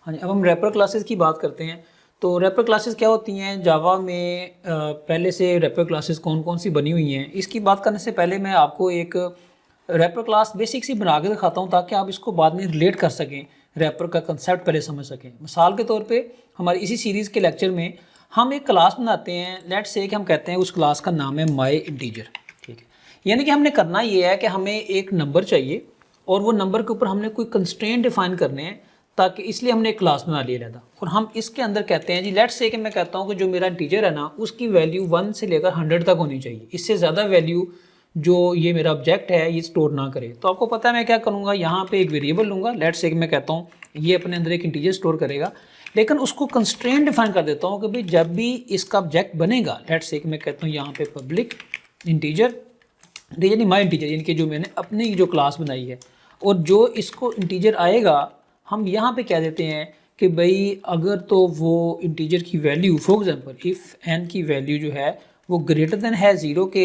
हाँ जी, अब हम रैपर क्लासेस की बात करते हैं। तो रैपर क्लासेस क्या होती हैं जावा में? पहले से रैपर क्लासेस कौन कौन सी बनी हुई हैं, इसकी बात करने से पहले मैं आपको एक रैपर क्लास बेसिक सी बना के दिखाता हूँ ताकि आप इसको बाद में रिलेट कर सकें, रैपर का कंसेप्ट पहले समझ सकें। मिसाल के तौर पे हमारी इसी सीरीज़ के लेक्चर में हम एक क्लास बनाते हैं। लेट्स से कि हम कहते हैं उस क्लास का नाम है माई इंटीजर, ठीक है। यानी कि हमने करना ये है कि हमें एक नंबर चाहिए और वो नंबर के ऊपर हमने कोई कंस्ट्रेंट डिफाइन करने हैं, ताकि इसलिए हमने एक क्लास बना लिया रहता। और हम इसके अंदर कहते हैं जी लेट्स से कि मैं कहता हूँ कि जो मेरा इंटीजर है ना उसकी वैल्यू 1 से लेकर 100 तक होनी चाहिए, इससे ज़्यादा वैल्यू जो ये मेरा ऑब्जेक्ट है ये स्टोर ना करे। तो आपको पता है मैं क्या करूँगा, यहाँ पे एक वेरिएबल लूँगा। लेट्स से कि मैं कहता हूँ ये अपने अंदर एक इंटीजर स्टोर करेगा, लेकिन उसको कंस्ट्रेंट डिफाइन कर देता हूँ कि भाई जब भी इसका ऑब्जेक्ट बनेगा, लेट्स से कि मैं कहता हूँ यहाँ पे पब्लिक इंटीजर, यानी माई इंटीजर, यानी कि जो मैंने अपनी जो क्लास बनाई है, और जो इसको इंटीजर आएगा हम यहाँ पे कह देते हैं कि भाई अगर तो वो इंटीजर की value for example if N की वैल्यू जो है वो ग्रेटर देन है 0 के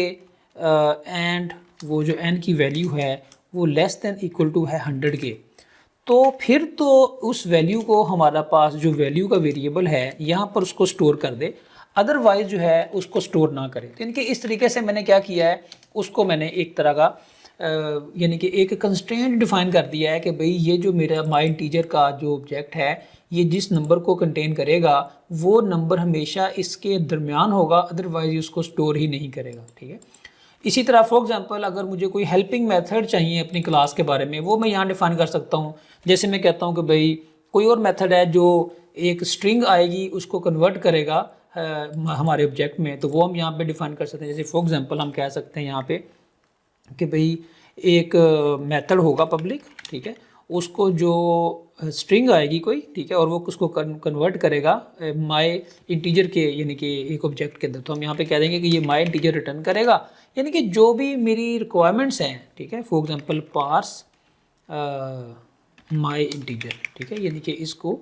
एंड वो जो एन की वैल्यू है वो लेस देन इक्वल टू है 100 के, तो फिर तो उस वैल्यू को हमारा पास जो वैल्यू का वेरिएबल है यहाँ पर उसको स्टोर कर दे, अदरवाइज जो है उसको स्टोर ना करे। तो इनके इस तरीके से मैंने क्या किया है, उसको मैंने एक तरह का यानी कि एक कंस्ट्रेंट डिफाइन कर दिया है कि भाई ये जो मेरा माई इंटीजर का जो ऑब्जेक्ट है ये जिस नंबर को कंटेन करेगा वो नंबर हमेशा इसके दरमियान होगा, अदरवाइज उसको स्टोर ही नहीं करेगा, ठीक है। इसी तरह फॉर एग्जांपल अगर मुझे कोई हेल्पिंग मेथड चाहिए अपनी क्लास के बारे में, वो मैं यहाँ डिफाइन कर सकता हूँ। जैसे मैं कहता हूँ कि भाई कोई और मेथड है जो एक स्ट्रिंग आएगी उसको कन्वर्ट करेगा हमारे ऑब्जेक्ट में, तो वो हम यहाँ पे डिफाइन कर सकते हैं। जैसे फॉर एग्जांपल हम कह सकते हैं यहाँ पे कि भाई एक मेथड होगा पब्लिक, ठीक है, उसको जो स्ट्रिंग आएगी कोई, ठीक है, और वो उसको कन्वर्ट करेगा माई इंटीजर के यानी कि एक ऑब्जेक्ट के अंदर। तो हम यहाँ पे कह देंगे कि ये माई इंटीजर रिटर्न करेगा, यानी कि जो भी मेरी रिक्वायरमेंट्स हैं, ठीक है, for example parse my integer, ठीक है, यानी कि इसको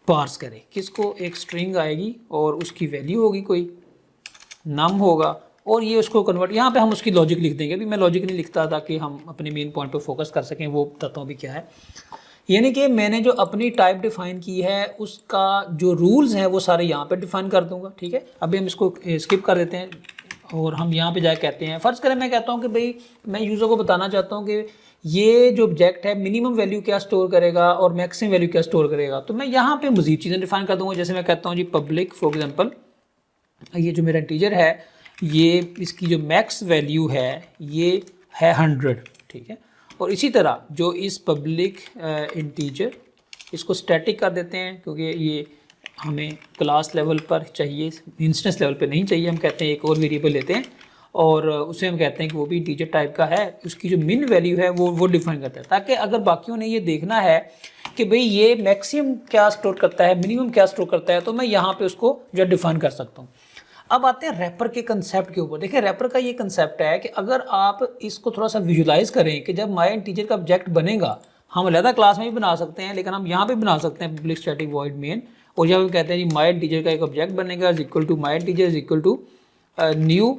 पार्स करे, किसको, एक स्ट्रिंग आएगी और उसकी वैल्यू होगी कोई नम होगा और ये उसको कन्वर्ट, यहाँ पे हम उसकी लॉजिक लिख देंगे। अभी मैं लॉजिक नहीं लिखता ताकि हम अपने मेन पॉइंट पे फोकस कर सकें, वो बताता हूँ भी क्या है। यानी कि मैंने जो अपनी टाइप डिफाइन की है उसका जो रूल्स हैं वो सारे यहाँ पे डिफाइन कर दूंगा, ठीक है। अभी हम इसको स्किप कर देते हैं और हम यहाँ पे जाके कहते हैं, फ़र्ज़ करें मैं कहता हूँ कि भाई मैं यूज़र को बताना चाहता हूँ कि ये जो ऑब्जेक्ट है मिनिमम वैल्यू क्या स्टोर करेगा और मैक्सिमम वैल्यू क्या स्टोर करेगा। तो मैं यहाँ पे मज़ीद चीज़ें डिफाइन कर दूँगा। जैसे मैं कहता हूँ जी पब्लिक फॉर एग्जाम्पल ये जो मेरा इंटीजर है ये इसकी जो मैक्स वैल्यू है ये है 100, ठीक है। और इसी तरह जो इस पब्लिक इंटीजर इसको स्टैटिक कर देते हैं क्योंकि ये हमें क्लास लेवल पर चाहिए, इंस्टेंस लेवल पे नहीं चाहिए। हम कहते हैं एक और वेरिएबल लेते हैं और उसे हम कहते हैं कि वो भी इंटीजर टाइप का है, उसकी जो मिन वैल्यू है वो डिफाइन करता है, ताकि अगर बाकियों ने ये देखना है कि भाई ये मैक्सिमम क्या स्टोर करता है, मिनिमम क्या स्टोर करता है, तो मैं यहाँ पे उसको जो डिफाइन कर सकता हूँ। अब आते हैं रैपर के कंसेप्ट के ऊपर। देखिए रैपर का ये कंसेप्ट है कि अगर आप इसको थोड़ा सा विजुलाइज करें कि जब माई इंटीजर का ऑब्जेक्ट बनेगा, हम अलग क्लास में भी बना सकते हैं लेकिन हम यहाँ पे बना सकते हैं पब्लिक स्टैटिक वॉइड मेन, और जब हम कहते हैं जी माई इंटीजर का एक ऑब्जेक्ट बनेगा is equal to my integer is equal to new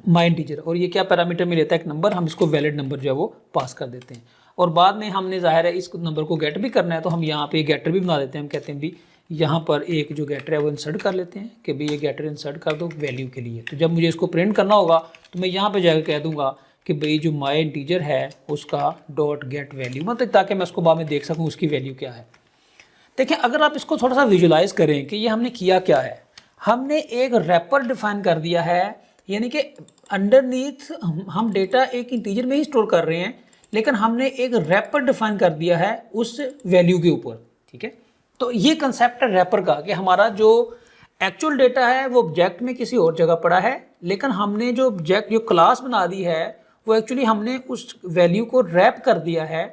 my integer, और ये क्या पैरामीटर में लेता है एक नंबर, हम इसको वैलिड नंबर जो है वो पास कर देते हैं। और बाद में हमने जाहिर है इस नंबर को गेट भी करना है तो हम यहाँ पे गेटर भी बना देते हैं। हम कहते हैं भी यहाँ पर एक जो गेटर है वो इंसर्ट कर लेते हैं कि भाई ये गेटर इंसर्ट कर दो वैल्यू के लिए। तो जब मुझे इसको प्रिंट करना होगा तो मैं यहाँ पे जाकर कह दूंगा कि भाई जो माई इंटीजर है उसका डॉट गेट वैल्यू, मतलब ताकि मैं उसको बाद में देख सकूँ उसकी वैल्यू क्या है। देखिए अगर आप इसको थोड़ा सा विजुलाइज करें कि ये हमने किया क्या है, हमने एक रैपर डिफाइन कर दिया है, यानी कि अंडरनीथ हम डेटा एक इंटीजर में ही स्टोर कर रहे हैं लेकिन हमने एक रैपर डिफाइन कर दिया है उस वैल्यू के ऊपर, ठीक है। तो ये कंसेप्ट है रैपर का कि हमारा जो एक्चुअल डेटा है वो ऑब्जेक्ट में किसी और जगह पड़ा है, लेकिन हमने जो ऑब्जेक्ट जो क्लास बना दी है वो एक्चुअली हमने उस वैल्यू को रैप कर दिया है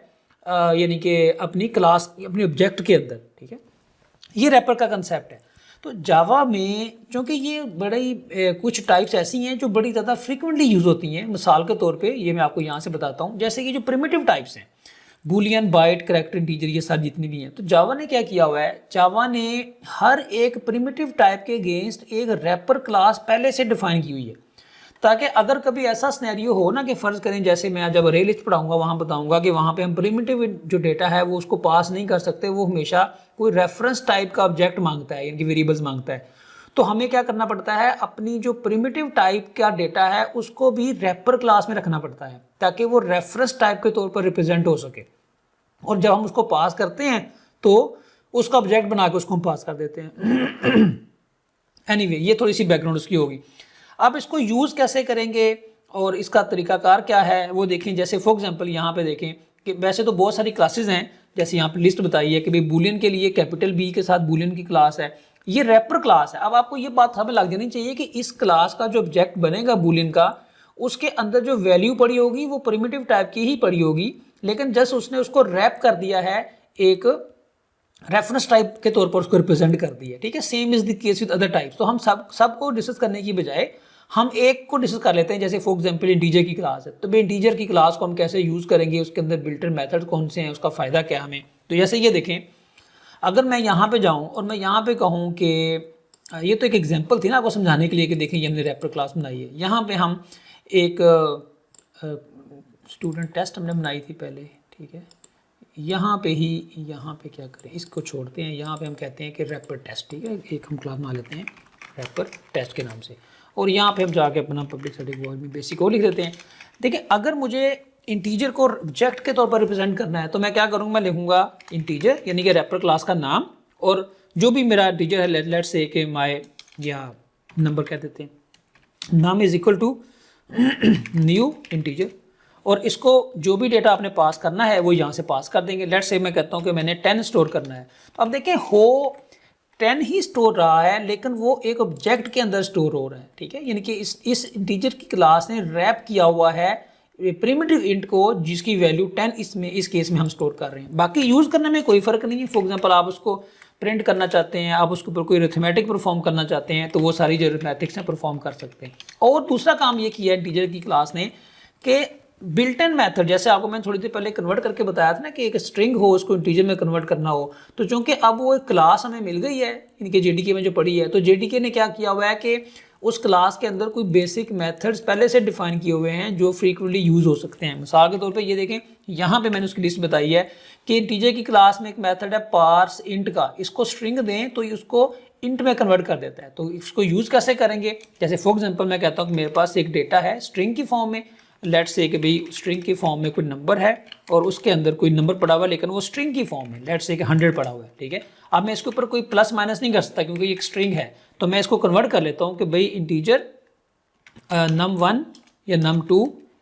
यानी कि अपनी क्लास अपने ऑब्जेक्ट के अंदर, ठीक है। ये रैपर का कंसेप्ट है। तो जावा में क्योंकि ये बड़ी कुछ टाइप्स ऐसी हैं जो बड़ी ज़्यादा फ्रिक्वेंटली यूज़ होती हैं, मिसाल के तौर पे ये मैं आपको यहाँ से बताता हूँ। जैसे कि जो प्रिमिटिव टाइप्स हैं बूलियन, बाइट, करैक्टर, इंटीजर, ये सारी जितनी भी हैं, तो जावा ने क्या किया हुआ है, जावा ने हर एक प्रिमिटिव टाइप के अगेंस्ट एक रैपर क्लास पहले से डिफाइन की हुई है। ताकि अगर कभी ऐसा सिनेरियो हो ना कि फ़र्ज़ करें जैसे मैं जब अरे लिस्ट पढ़ाऊंगा वहाँ बताऊंगा कि वहाँ पे हम प्रिमिटिव जो डेटा है वो उसको पास नहीं कर सकते, वो हमेशा कोई रेफरेंस टाइप का ऑब्जेक्ट मांगता है, यानी कि वेरिएबल्स मांगता है। तो हमें क्या करना पड़ता है, अपनी जो प्रिमिटिव टाइप का डेटा है उसको भी रैपर क्लास में रखना पड़ता है ताकि वो रेफरेंस टाइप के तौर पर रिप्रेजेंट हो सके, और जब हम उसको पास करते हैं तो उसका ऑब्जेक्ट बना के उसको हम पास कर देते हैं। एनीवे, ये थोड़ी सी बैकग्राउंड उसकी होगी। अब इसको यूज़ कैसे करेंगे और इसका तरीकाकार क्या है वो देखें। जैसे फॉर एग्जांपल यहाँ पे देखें कि वैसे तो बहुत सारी क्लासेस हैं, जैसे यहाँ पे लिस्ट बताई है कि भाई बूलियन के लिए कैपिटल बी के साथ बूलियन की क्लास है, ये रैपर क्लास है। अब आपको ये बात हमें लग जानी चाहिए कि इस क्लास का जो ऑब्जेक्ट बनेगा बूलियन का, उसके अंदर जो वैल्यू पड़ी होगी वो प्रिमिटिव टाइप की ही पड़ी होगी, लेकिन जस्ट उसने उसको रैप कर दिया है, एक रेफरेंस टाइप के तौर पर उसको रिप्रेजेंट कर दिया। ठीक है, same is the case with other types. तो हम सबको डिस्कस करने की बजाय हम एक को डिस्कस कर लेते हैं। जैसे फॉर एग्जांपल इंटीजर की क्लास है, तो भाई इंटीजर की क्लास को हम कैसे यूज़ करेंगे, उसके अंदर बिल्ट इन मेथड कौन से हैं, उसका फ़ायदा क्या हमें। तो जैसे ये देखें, अगर मैं यहाँ पे जाऊँ और मैं यहाँ पे कहूँ कि ये तो एक एग्जांपल थी ना आपको समझाने के लिए कि देखें ये हमने रैपर क्लास बनाई है। यहाँ पे हम एक स्टूडेंट टेस्ट हमने बनाई थी पहले, ठीक है। यहाँ पे क्या करें, इसको छोड़ते हैं, यहाँ पे हम कहते हैं कि रैपर टेस्ट, ठीक है, एक हम क्लास बना लेते हैं रैपर टेस्ट के नाम से, और यहाँ पे हम जाके अपना पब्लिक स्टैटिक वॉइड में बेसिक को लिख देते हैं। देखिए, अगर मुझे इंटीजर को ऑब्जेक्ट के तौर पर रिप्रेजेंट करना है तो मैं क्या करूँगा, मैं लिखूँगा इंटीजर यानी कि रैपर क्लास का नाम, और जो भी मेरा इंटीजर है लेट्स से कि माय या नंबर कह देते हैं, नाम is equal to new integer, और इसको जो भी डेटा आपने पास करना है वो यहाँ से पास कर देंगे। लेट्स से मैं कहता हूँ कि मैंने 10 स्टोर करना है, तो अब देखें हो 10 ही स्टोर रहा है लेकिन वो एक ऑब्जेक्ट के अंदर स्टोर हो रहा है। ठीक है, यानी कि इस इंटीजर की क्लास ने रैप किया हुआ है प्रिमिटिव इंट को जिसकी वैल्यू 10 इसमें इस केस में हम स्टोर कर रहे हैं। बाकी यूज़ करने में कोई फ़र्क नहीं है। फॉर एग्जांपल आप उसको प्रिंट करना चाहते हैं, आप उसके ऊपर कोई अरिथमेटिक परफॉर्म करना चाहते हैं तो वो सारी जो अरिथमेटिक्स हैं परफॉर्म कर सकते हैं। और दूसरा काम ये किया है इंटीजर की क्लास ने कि बिल्ट इन मेथड, जैसे आपको मैंने थोड़ी देर पहले कन्वर्ट करके बताया था ना कि एक स्ट्रिंग हो उसको इंटीजर में कन्वर्ट करना हो, तो चूंकि अब वो एक क्लास हमें मिल गई है इनके जेडीके में जो पड़ी है, तो जेडीके ने क्या किया हुआ है कि उस क्लास के अंदर कोई बेसिक मेथड्स पहले से डिफाइन किए हुए हैं जो फ्रीक्वेंटली यूज़ हो सकते हैं। मिसाल के तौर पे ये देखें, यहाँ पे मैंने उसकी लिस्ट बताई है कि इंटीजर की क्लास में एक मेथड है पार्स इंट का, इसको स्ट्रिंग दें तो उसको इंट में कन्वर्ट कर देता है। तो इसको यूज़ कैसे करेंगे, जैसे फॉर एग्जांपल मैं कहता हूँ कि मेरे पास एक डेटा है स्ट्रिंग की फॉर्म में, लेट्स से कि भाई स्ट्रिंग की फॉर्म में कोई नंबर है और उसके अंदर कोई नंबर पड़ा हुआ है लेकिन वो स्ट्रिंग की फॉर्म में, लेट्स से कि 100 पड़ा हुआ है। ठीक है, अब मैं इसके ऊपर कोई प्लस माइनस नहीं कर सकता क्योंकि ये एक स्ट्रिंग है, तो मैं इसको कन्वर्ट कर लेता हूँ कि भाई इंटीजर num1 या num2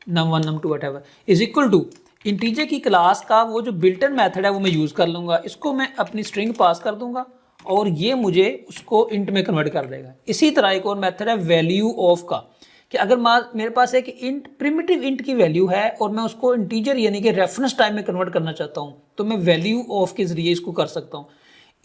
num1 num2 whatever is equal to integer की क्लास का वो जो बिल्ट इन मेथड है वो मैं यूज़ कर लूँगा, इसको मैं अपनी स्ट्रिंग पास कर दूंगा और ये मुझे उसको इंट में कन्वर्ट कर देगा। इसी तरह एक और मेथड है वैल्यू ऑफ का, कि अगर मेरे पास एक इंट प्रिमिटिव इंट की वैल्यू है और मैं उसको इंटीजर यानी कि रेफरेंस टाइम में कन्वर्ट करना चाहता हूँ तो मैं वैल्यू ऑफ के जरिए इसको कर सकता हूँ।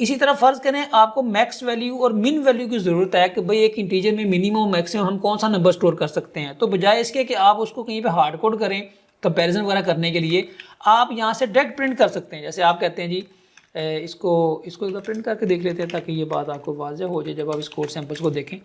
इसी तरह फर्ज करें आपको मैक्स वैल्यू और मिन वैल्यू की ज़रूरत है कि भाई एक इंटीजर में मिनिमम मैक्सिमम हम कौन सा नंबर स्टोर कर सकते हैं, तो बजाय इसके कि आप उसको कहीं पे हार्ड कोड करें कंपैरिजन वगैरह करने के लिए, आप यहाँ से डायरेक्ट प्रिंट कर सकते हैं। जैसे आप कहते हैं जी इसको एक बार प्रिंट करके देख लेते हैं ताकि ये बात आपको वाज़ह हो जाए जब आप इस कोड सैंपल्स को देखें।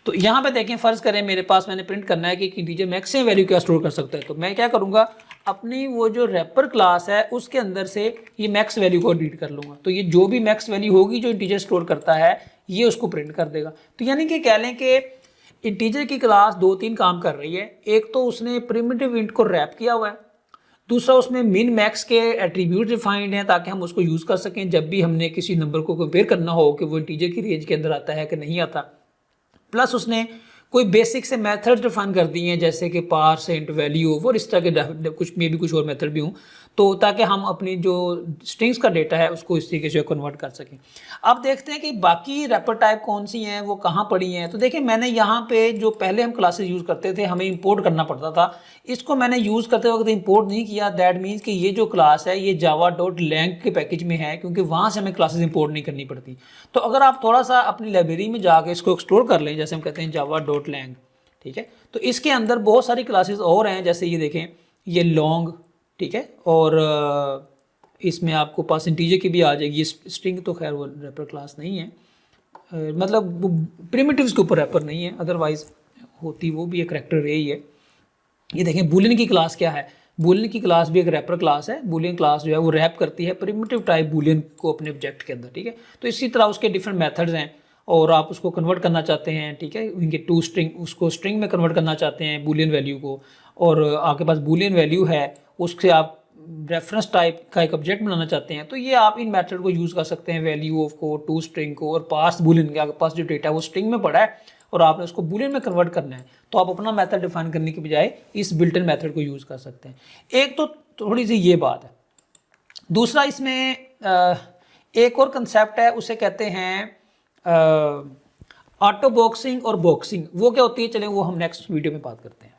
तो यहाँ पे देखें, फ़र्ज़ करें मेरे पास मैंने प्रिंट करना है कि इंटीजर मैक्सिमम वैल्यू क्या स्टोर कर सकता है, तो मैं क्या करूँगा अपनी वो जो रैपर क्लास है उसके अंदर से ये मैक्स वैल्यू को रीड कर लूँगा, तो ये जो भी मैक्स वैल्यू होगी जो इंटीजर स्टोर करता है ये उसको प्रिंट कर देगा। तो यानी कि कह लें कि इंटीजर की क्लास 2-3 काम कर रही है। एक तो उसने प्रिमिटिव इंट को रैप किया हुआ है, दूसरा उसमें मिन मैक्स के एट्रीब्यूट डिफाइंड हैं ताकि हम उसको यूज़ कर सकें जब भी हमने किसी नंबर को कंपेयर करना हो कि वो इंटीजर की रेंज के अंदर आता है कि नहीं आता। प्लस उसने कोई बेसिक से मेथड डिफाइन कर दिए हैं जैसे कि पार्स इंट वैल्यू और इस तरह के कुछ में भी कुछ और मेथड भी हों, तो ताकि हम अपनी जो स्ट्रिंग्स का डेटा है उसको इस तरीके से कन्वर्ट कर सकें। अब देखते हैं कि बाकी रैपर टाइप कौन सी हैं, वो कहाँ पड़ी हैं। तो देखिए मैंने यहाँ पे जो पहले हम क्लासेस यूज़ करते थे हमें इंपोर्ट करना पड़ता था, इसको मैंने यूज़ करते वक्त इंपोर्ट नहीं किया। दैट मीन्स कि ये जो क्लास है ये java.lang के पैकेज में है क्योंकि वहाँ से हमें क्लासेस इंपोर्ट नहीं करनी पड़ती। तो अगर आप थोड़ा सा अपनी लाइब्रेरी में जाके इसको एक्सप्लोर कर लें, जैसे हम कहते हैं java.lang, ठीक है, तो इसके अंदर बहुत सारी क्लासेस और हैं। जैसे ये देखें ये लॉन्ग, ठीक है, और इसमें आपको पास इंटीजर की भी आ जाएगी। स्ट्रिंग तो खैर वो रैपर क्लास नहीं है, मतलब प्रिमिटिव्स के ऊपर रैपर नहीं है, अदरवाइज होती वो भी एक करैक्टर रे ही है। ये देखें बूलियन की क्लास क्या है, बूलियन की क्लास भी एक रैपर क्लास है। बूलियन क्लास जो है वो रैप करती है प्रिमिटिव टाइप बूलियन को अपने ऑब्जेक्ट के अंदर, ठीक है। तो इसी तरह उसके डिफरेंट मेथड्स हैं और आप उसको कन्वर्ट करना चाहते हैं, ठीक है, इनके टू स्ट्रिंग उसको स्ट्रिंग में कन्वर्ट करना चाहते हैं बूलियन वैल्यू को, और आपके पास बूलियन वैल्यू है उससे आप रेफरेंस टाइप का एक ऑब्जेक्ट बनाना चाहते हैं, तो ये आप इन मेथड को यूज़ कर सकते हैं, वैल्यू ऑफ को, टू स्ट्रिंग को और पास बूलियन के आपके पास जो डेटा है वो स्ट्रिंग में पड़ा है और आपने उसको बूलियन में कन्वर्ट करना है, तो आप अपना मेथड डिफाइन करने के बजाय इस बिल्ट इन मेथड को यूज़ कर सकते हैं। एक तो थोड़ी सी ये बात है। दूसरा इसमें एक और कंसेप्ट है, उसे कहते हैं ऑटो बॉक्सिंग और बॉक्सिंग। वो क्या होती है, चलें वो हम नेक्स्ट वीडियो में बात करते हैं।